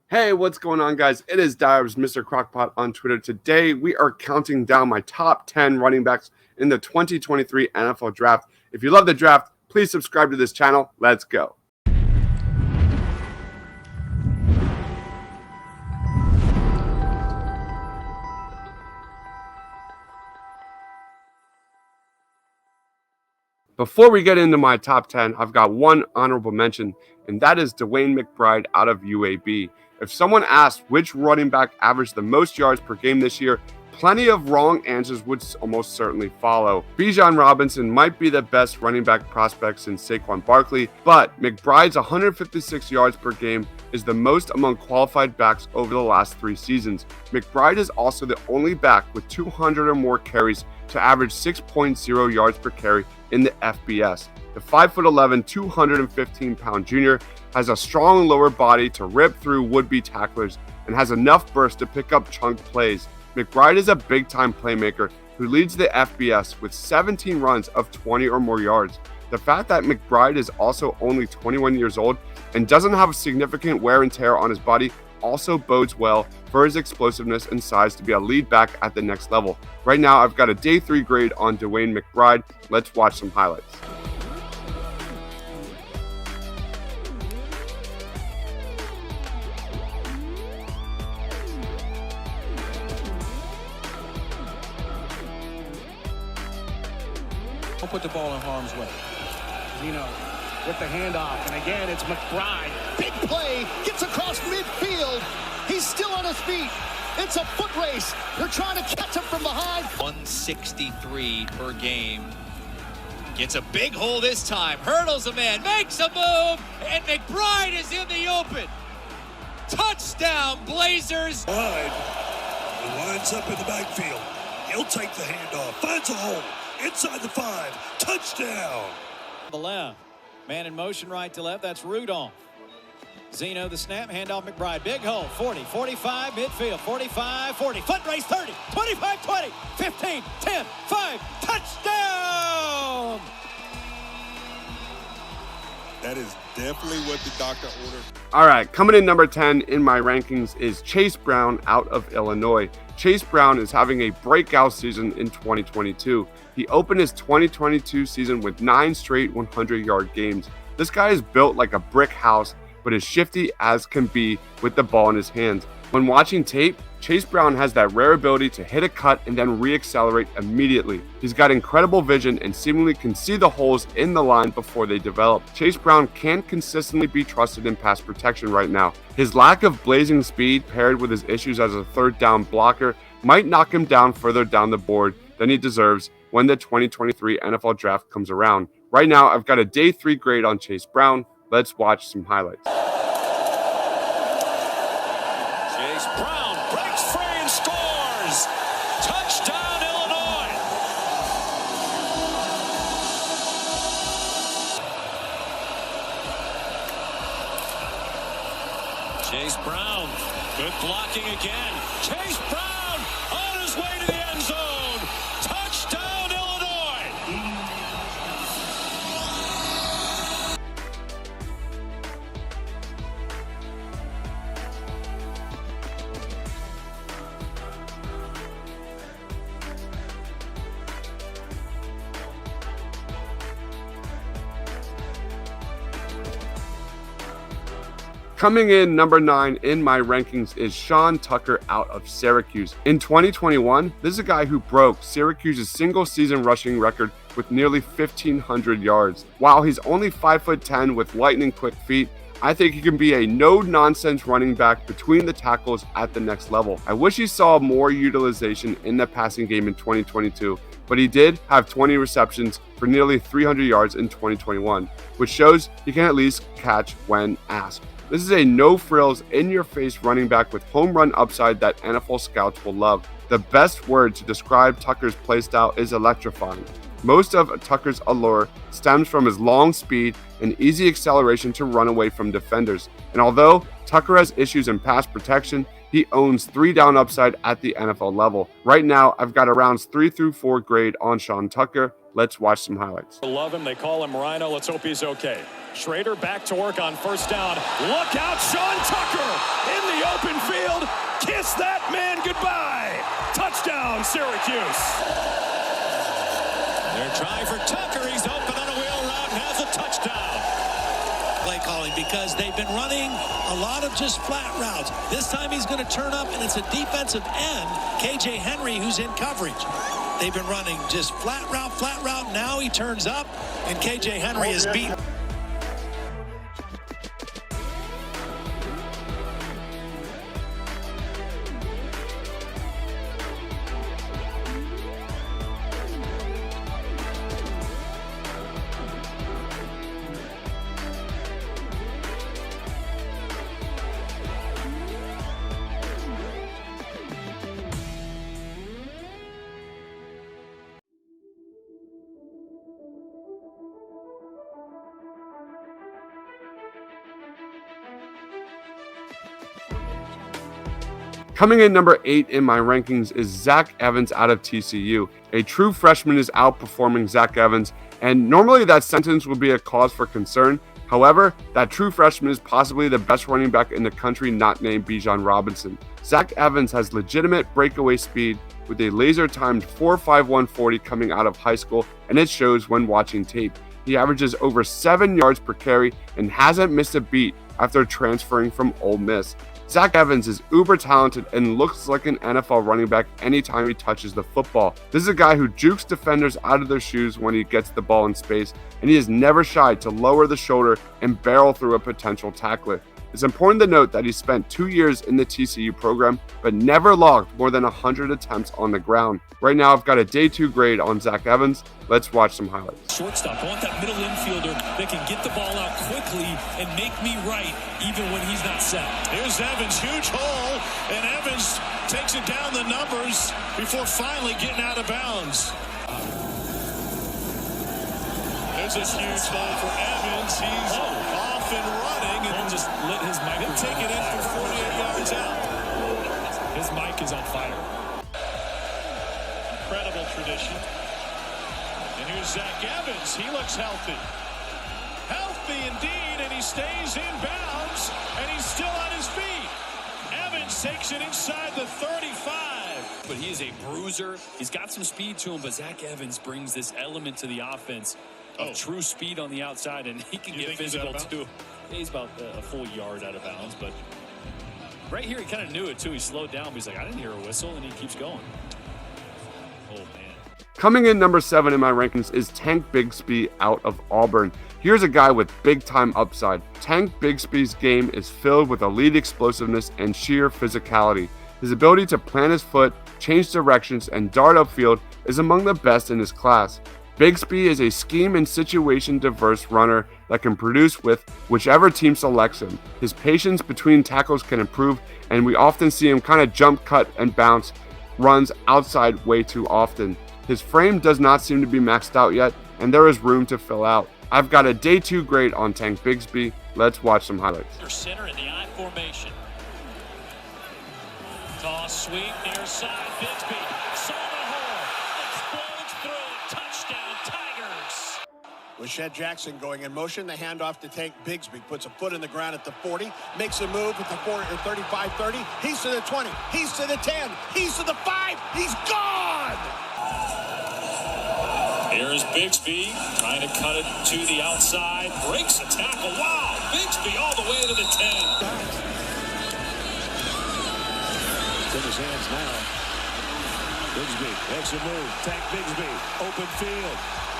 Hey, what's going on, guys? It is Dives, Mr. Crockpot on Twitter. Today, we are counting down my top 10 running backs in the 2023 NFL Draft. If you love the draft, please subscribe to this channel. Let's go. Before we get into my top 10, I've got one honorable mention, and that is DeWayne McBride out of UAB. If someone asked which running back averaged the most yards per game this year, plenty of wrong answers would almost certainly follow. Bijan Robinson might be the best running back prospect since Saquon Barkley, but McBride's 156 yards per game is the most among qualified backs over the last 3 seasons. McBride is also the only back with 200 or more carries to average 6.0 yards per carry in the FBS. The 5'11", 215-pound junior has a strong lower body to rip through would-be tacklers and has enough burst to pick up chunk plays. McBride is a big-time playmaker who leads the FBS with 17 runs of 20 or more yards. The fact that McBride is also only 21 years old and doesn't have significant wear and tear on his body also bodes well for his explosiveness and size to be a lead back at the next level. Right now, I've got a day 3 grade on DeWayne McBride. Let's watch some highlights. Don't put the ball in harm's way. Zeno with the handoff, and again, it's McBride. Big play, gets across midfield. He's still on his feet. It's a foot race. They're trying to catch him from behind. 163 per game. Gets a big hole this time. Hurdles a man, makes a move, and McBride is in the open. Touchdown, Blazers. Wide. He lines up in the backfield. He'll take the handoff. Finds a hole. Inside the 5. Touchdown. The left. Man in motion right to left. That's Rudolph. Zeno the snap. Handoff McBride. Big hole. 40, 45, midfield. 45, 40. Foot race. 30, 25, 20, 15, 10, 5. Touchdown! That is definitely what the doctor ordered. All right, coming in number 10 in my rankings is Chase Brown out of Illinois. Chase Brown is having a breakout season in 2022. He opened his 2022 season with 9 straight 100-yard games. This guy is built like a brick house, but is shifty as can be with the ball in his hands. When watching tape, Chase Brown has that rare ability to hit a cut and then re-accelerate immediately. He's got incredible vision and seemingly can see the holes in the line before they develop. Chase Brown can't consistently be trusted in pass protection right now. His lack of blazing speed paired with his issues as a third down blocker might knock him down further down the board than he deserves when the 2023 NFL Draft comes around. Right now, I've got a day 3 grade on Chase Brown. Let's watch some highlights. Chase Brown breaks free and scores. Touchdown, Illinois. Chase Brown, good blocking again. Chase Brown on his way to the end zone. Touchdown, Illinois. Coming in number 9 in my rankings is Sean Tucker out of Syracuse. In 2021, this is a guy who broke Syracuse's single-season rushing record with nearly 1,500 yards. While he's only 5'10" with lightning-quick feet, I think he can be a no-nonsense running back between the tackles at the next level. I wish he saw more utilization in the passing game in 2022, but he did have 20 receptions for nearly 300 yards in 2021, which shows he can at least catch when asked. This is a no-frills, in-your-face running back with home run upside that NFL scouts will love. The best word to describe Tucker's playstyle is electrifying. Most of Tucker's allure stems from his long speed and easy acceleration to run away from defenders. And although Tucker has issues in pass protection, he owns 3 down upside at the NFL level. Right now, I've got a rounds 3 through 4 grade on Sean Tucker. Let's watch some highlights. Love him. They call him Rhino. Let's hope he's okay. Schrader back to work on first down. Look out, Sean Tucker in the Syracuse. They're trying for Tucker. He's open on a wheel route and has a touchdown. Play calling because they've been running a lot of just flat routes. This time he's going to turn up, and it's a defensive end, KJ Henry, who's in coverage. They've been running just flat route. Now he turns up, and KJ Henry is beat. Coming in number 8 in my rankings is Zach Evans out of TCU. A true freshman is outperforming Zach Evans, and normally that sentence would be a cause for concern. However, that true freshman is possibly the best running back in the country not named Bijan Robinson. Zach Evans has legitimate breakaway speed with a laser-timed 4.51 40 coming out of high school, and it shows when watching tape. He averages over 7 yards per carry and hasn't missed a beat after transferring from Ole Miss. Zach Evans is uber talented and looks like an NFL running back anytime he touches the football. This is a guy who jukes defenders out of their shoes when he gets the ball in space, and he is never shy to lower the shoulder and barrel through a potential tackler. It's important to note that he spent 2 years in the TCU program, but never logged more than 100 attempts on the ground. Right now, I've got a day 2 grade on Zach Evans. Let's watch some highlights. Shortstop, I want that middle infielder that can get the ball out quickly and make me right, even when he's not set. Here's Evans, huge hole, and Evans takes it down the numbers before finally getting out of bounds. There's a huge hole for Evans. He's off and running, and Just lit his mic. he'll take it in for 48 yards out. His mic is on fire. Incredible tradition. And here's Zach Evans. He looks healthy. Healthy indeed, and he stays in bounds, and he's still on his feet. Evans takes it inside the 35. But he is a bruiser. He's got some speed to him, but Zach Evans brings this element to the offense of true speed on the outside, and he can get physical too. He's about a full yard out of bounds, but right here he kind of knew it too. He slowed down, but he's like, I didn't hear a whistle, and he keeps going. Oh, man. Coming in number 7 in my rankings is Tank Bigsby out of Auburn. Here's a guy with big-time upside. Tank Bigsby's game is filled with elite explosiveness and sheer physicality. His ability to plant his foot, change directions, and dart upfield is among the best in his class. Bigsby is a scheme and situation diverse runner that can produce with whichever team selects him. His patience between tackles can improve, and we often see him kind of jump, cut, and bounce runs outside way too often. His frame does not seem to be maxed out yet, and there is room to fill out. I've got a day 2 grade on Tank Bigsby. Let's watch some highlights. Center in the I formation. Toss sweep near side. Bigsby saw the hole. Explodes through. Touchdown Tigers. With Shed Jackson going in motion, the handoff to Tank Bigsby. Puts a foot in the ground at the 40. Makes a move at the 35-30. He's to the 20. He's to the 10. He's to the 5. He's gone! Here's Bigsby trying to cut it to the outside. Breaks a tackle. Wow! Bigsby all the way to the 10. It's in his hands now. Bigsby makes a move. Tank Bigsby, open field.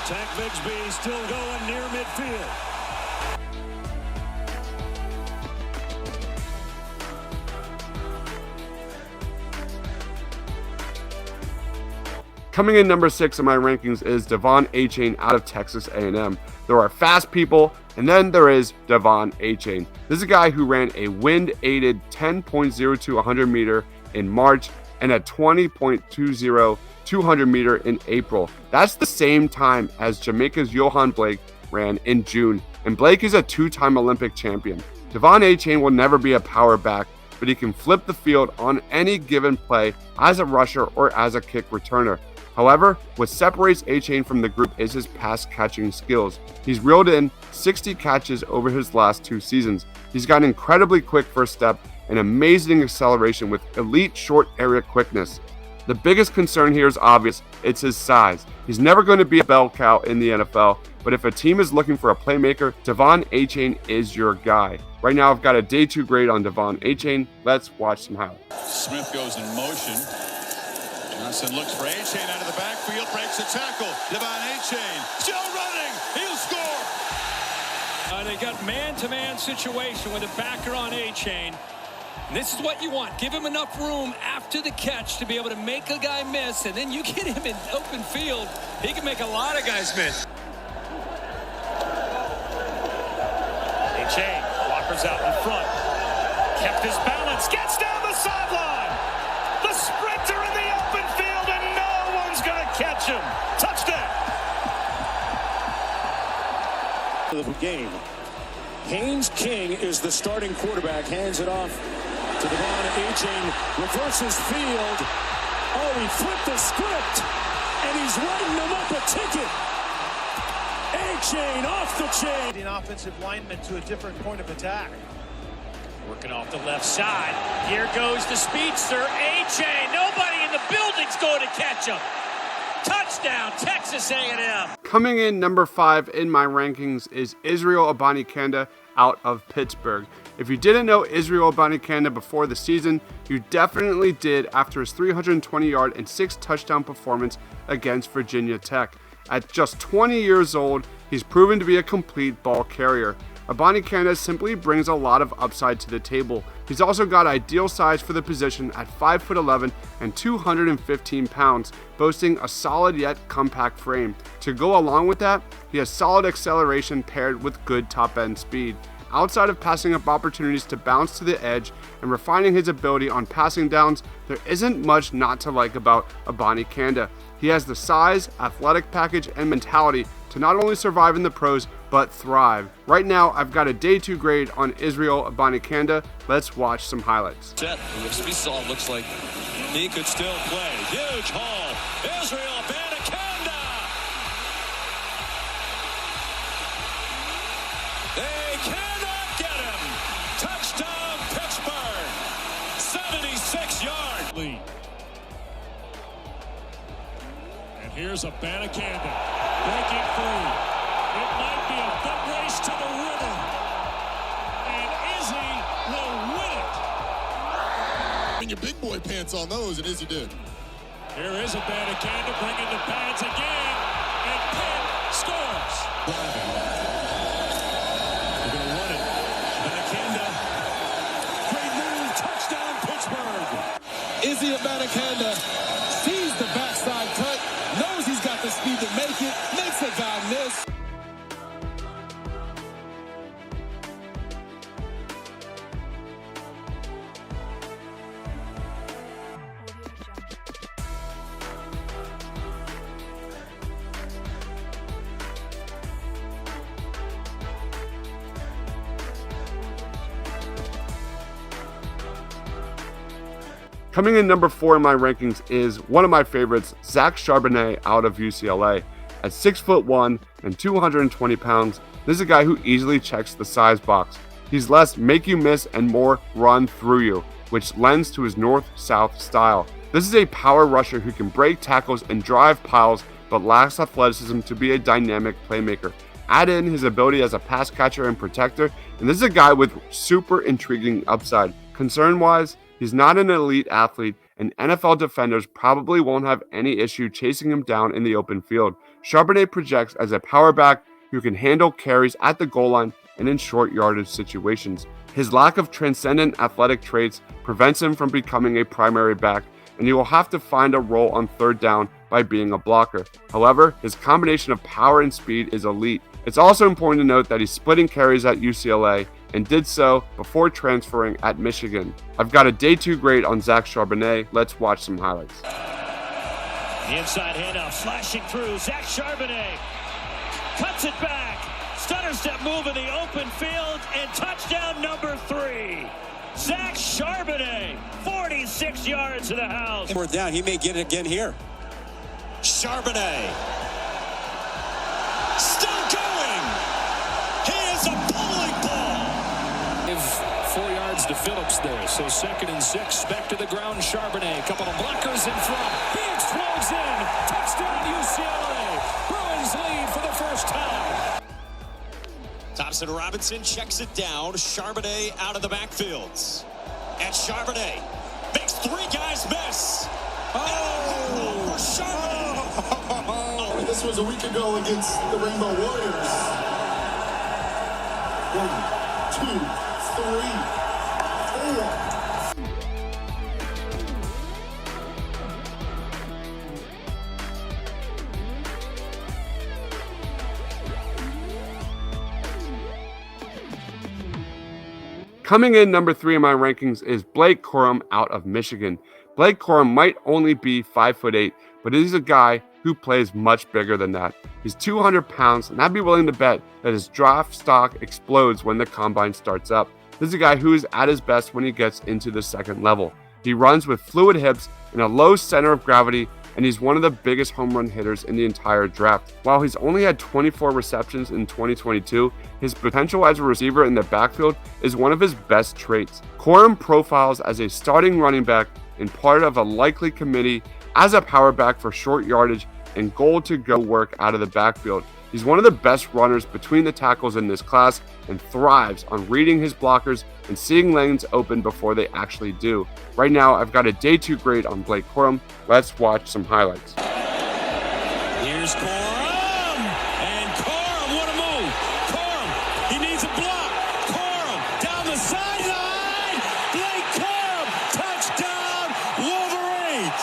Tank Bigsby still going near midfield. Coming in number 6 in my rankings is De'Von Achane out of Texas A&M. There are fast people, and then there is De'Von Achane. This is a guy who ran a wind-aided 10.02 100 meter in March and a 20.20 200 meter in April. That's the same time as Jamaica's Johan Blake ran in June, and Blake is a 2-time Olympic champion. De'Von Achane will never be a power back, but he can flip the field on any given play as a rusher or as a kick returner. However, what separates Achane from the group is his pass-catching skills. He's reeled in 60 catches over his last 2 seasons. He's got an incredibly quick first step and amazing acceleration with elite short area quickness. The biggest concern here is obvious. It's his size. He's never going to be a bell cow in the NFL, but if a team is looking for a playmaker, De'Von Achane is your guy. Right now, I've got a day 2 grade on De'Von Achane. Let's watch some highlights. Smith goes in motion. Johnson looks for Achane out of the backfield, breaks a tackle. De'Von Achane still running. He'll score. They got man-to-man situation with a backer on Achane. This is what you want. Give him enough room after the catch to be able to make a guy miss, and then you get him in open field. He can make a lot of guys miss. Achane, Walker's out in front. Kept his balance, gets down the sideline. The sprinter in the open field, and no one's going to catch him. Touchdown. The game. Haynes King is the starting quarterback. Hands it off to De'Von Achane. Reverses field. Oh, he flipped the script, and he's writing them up a ticket. Achane off the chain. An offensive lineman to a different point of attack. Working off the left side. Here goes the speedster, Achane. Nobody in the building's going to catch him. Touchdown, Texas A&M. Coming in number 5 in my rankings is Israel Abanikanda out of Pittsburgh. If you didn't know Israel Abanikanda before the season, you definitely did after his 320-yard and 6-touchdown performance against Virginia Tech. At just 20 years old, he's proven to be a complete ball carrier. Abanikanda simply brings a lot of upside to the table. He's also got ideal size for the position at 5'11" and 215 pounds, boasting a solid yet compact frame. To go along with that, he has solid acceleration paired with good top-end speed. Outside of passing up opportunities to bounce to the edge and refining his ability on passing downs, there isn't much not to like about Abanikanda. He has the size, athletic package, and mentality to not only survive in the pros, but thrive. Right now, I've got a day 2 grade on Israel Abanikanda. Let's watch some highlights. We saw looks like he could still play. Huge haul. Israel Abanikanda. They cannot get him. Touchdown, Pittsburgh. 76-yard lead. And here's Abanikanda breaking free. It might be a foot race to the river. And Izzy will win it. Bring your big boy pants on those, and Izzy did. Here is Abanikanda bringing the pads again. And Pitt scores. They're going to run it. Abanikanda. Great move. Touchdown, Pittsburgh. Izzy Abanikanda sees the backside cut, knows he's got the speed to make it, makes a guy miss. Coming in number 4 in my rankings is one of my favorites, Zach Charbonnet out of UCLA. At 6'1" and 220 pounds, this is a guy who easily checks the size box. He's less make you miss and more run through you, which lends to his north-south style. This is a power rusher who can break tackles and drive piles, but lacks athleticism to be a dynamic playmaker. Add in his ability as a pass catcher and protector, and this is a guy with super intriguing upside. Concern-wise, he's not an elite athlete, and NFL defenders probably won't have any issue chasing him down in the open field. Charbonnet projects as a power back who can handle carries at the goal line and in short yardage situations. His lack of transcendent athletic traits prevents him from becoming a primary back, and he will have to find a role on third down by being a blocker. However, his combination of power and speed is elite. It's also important to note that he's splitting carries at UCLA and did so before transferring at Michigan. I've got a day 2 grade on Zach Charbonnet. Let's watch some highlights. The inside handoff flashing through. Zach Charbonnet cuts it back. Stutter step move in the open field, and touchdown number 3. Zach Charbonnet, 46 yards to the house. We're down. He may get it again here. Charbonnet. Still going. He is a bowling ball. Give 4 yards to Phillips there. So 2nd and 6, back to the ground. Charbonnet, a couple of blockers in front. He explodes in. Touchdown UCLA. Bruins lead for the first time. Thompson Robinson checks it down. Charbonnet out of the backfields. And Charbonnet makes 3 guys miss. Oh, for Charbonnet. This was a week ago against the Rainbow Warriors. 1, 2, 3, 4. Coming in number 3 in my rankings is Blake Corum out of Michigan. Blake Corum might only be 5'8", but he's a guy who plays much bigger than that. He's 200 pounds, and I'd be willing to bet that his draft stock explodes when the combine starts up. This is a guy who is at his best when he gets into the second level. He runs with fluid hips and a low center of gravity, and he's one of the biggest home run hitters in the entire draft. While he's only had 24 receptions in 2022, his potential as a receiver in the backfield is one of his best traits. Corum profiles as a starting running back and part of a likely committee as a power back for short yardage and goal-to-go work out of the backfield. He's one of the best runners between the tackles in this class and thrives on reading his blockers and seeing lanes open before they actually do. Right now, I've got a day 2 grade on Blake Corum. Let's watch some highlights. Here's Corum. And Corum, what a move. Corum, he needs a block. Corum, down the sideline. Blake Corum, touchdown, Wolverines.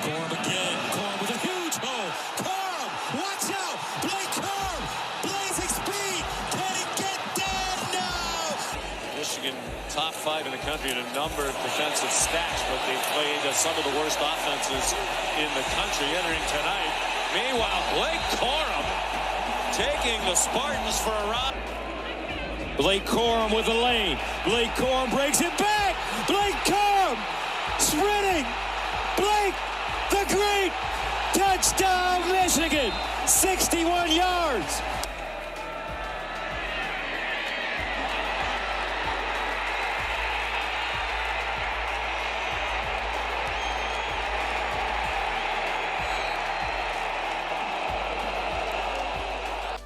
Corum again. Corum with a huge hole. Corum, watch out. Blake Corum, blazing speed. Can he get down now? Michigan top 5 in the country in a number of defensive stats, but they played some of the worst offenses in the country entering tonight. Meanwhile, Blake Corum taking the Spartans for a ride. Blake Corum with the lane. Blake Corum breaks it back. Blake Corum sprinting. Blake the Great. Touchdown Michigan. 61 yards.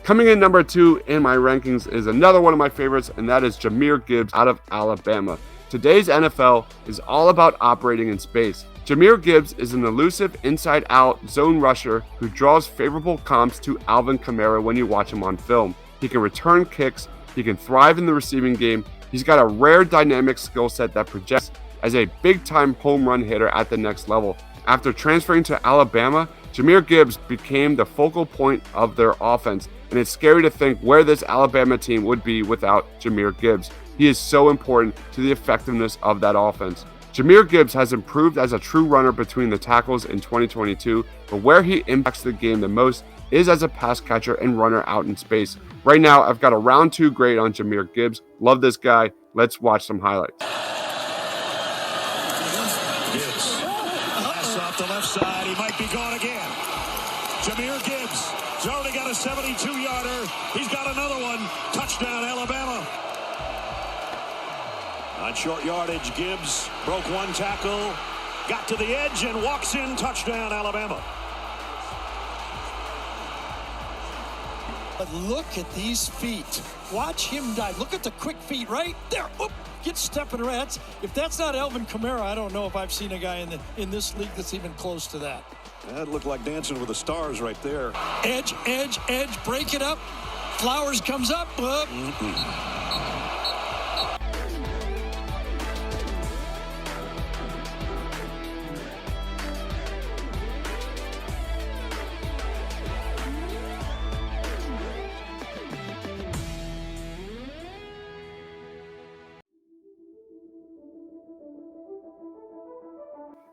Coming in number 2 in my rankings is another one of my favorites, and that is Jahmyr Gibbs out of Alabama. Today's NFL is all about operating in space. Jahmyr Gibbs is an elusive inside-out zone rusher who draws favorable comps to Alvin Kamara when you watch him on film. He can return kicks, he can thrive in the receiving game, he's got a rare dynamic skill set that projects as a big-time home run hitter at the next level. After transferring to Alabama, Jahmyr Gibbs became the focal point of their offense, and it's scary to think where this Alabama team would be without Jahmyr Gibbs. He is so important to the effectiveness of that offense. Jahmyr Gibbs has improved as a true runner between the tackles in 2022, but where he impacts the game the most is as a pass catcher and runner out in space. Right now, I've got a round 2 grade on Jahmyr Gibbs. Love this guy. Let's watch some highlights. Gibbs. Pass off the left side. He might be gone again. Jahmyr Gibbs. He's already got a 72-yarder. He's got another one. Touchdown, Alabama. On short yardage, Gibbs broke one tackle, got to the edge, and walks in. Touchdown, Alabama. But look at these feet. Watch him dive. Look at the quick feet right there. Oop, get stepping around. If that's not Alvin Kamara, I don't know if I've seen a guy in this league that's even close to that. That looked like Dancing with the Stars right there. Edge, edge, edge, break it up. Flowers comes up.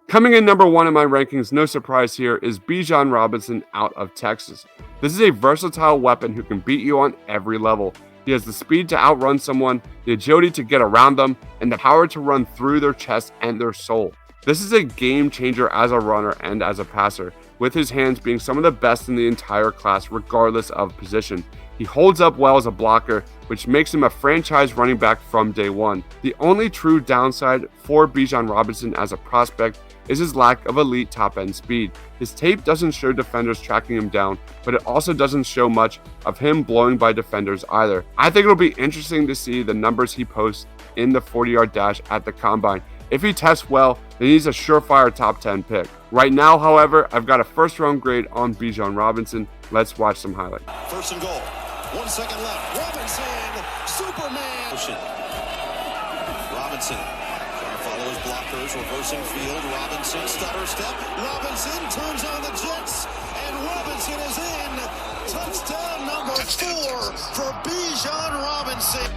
Coming in number 1 in my rankings, no surprise here, is Bijan Robinson out of Texas. This is a versatile weapon who can beat you on every level. He has the speed to outrun someone, the agility to get around them, and the power to run through their chest and their soul. This is a game changer as a runner and as a passer, with his hands being some of the best in the entire class regardless of position. He holds up well as a blocker which makes him a franchise running back from day one. The only true downside for Bijan Robinson as a prospect is his lack of elite top-end speed. His tape doesn't show defenders tracking him down, but it also doesn't show much of him blowing by defenders either. I think it'll be interesting to see the numbers he posts in the 40-yard dash at the combine. If he tests well, then he's a surefire top 10 pick. Right now, however, I've got a first-round grade on Bijan Robinson. Let's watch some highlights. First and goal. 1 second left. Robinson, Superman. Robinson. Follow his blockers, reversing field. Robinson, stutter step. Robinson turns on the Jets, and Robinson is in. Touchdown number 4 for Bijan Robinson.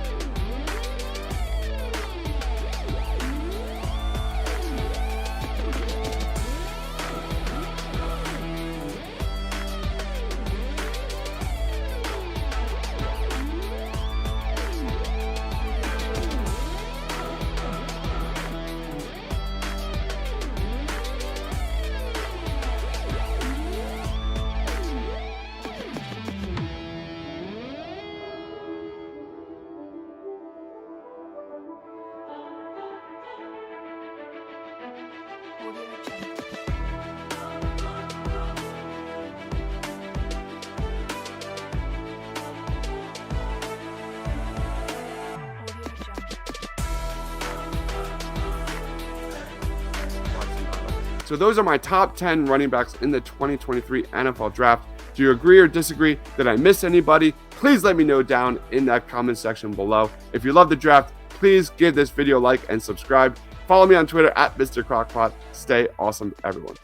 So those are my top 10 running backs in the 2023 NFL Draft. Do you agree or disagree? Did I miss anybody? Please let me know down in that comment section below. If you love the draft, please give this video a like and subscribe. Follow me on Twitter at Mr. Crockpot. Stay awesome, everyone.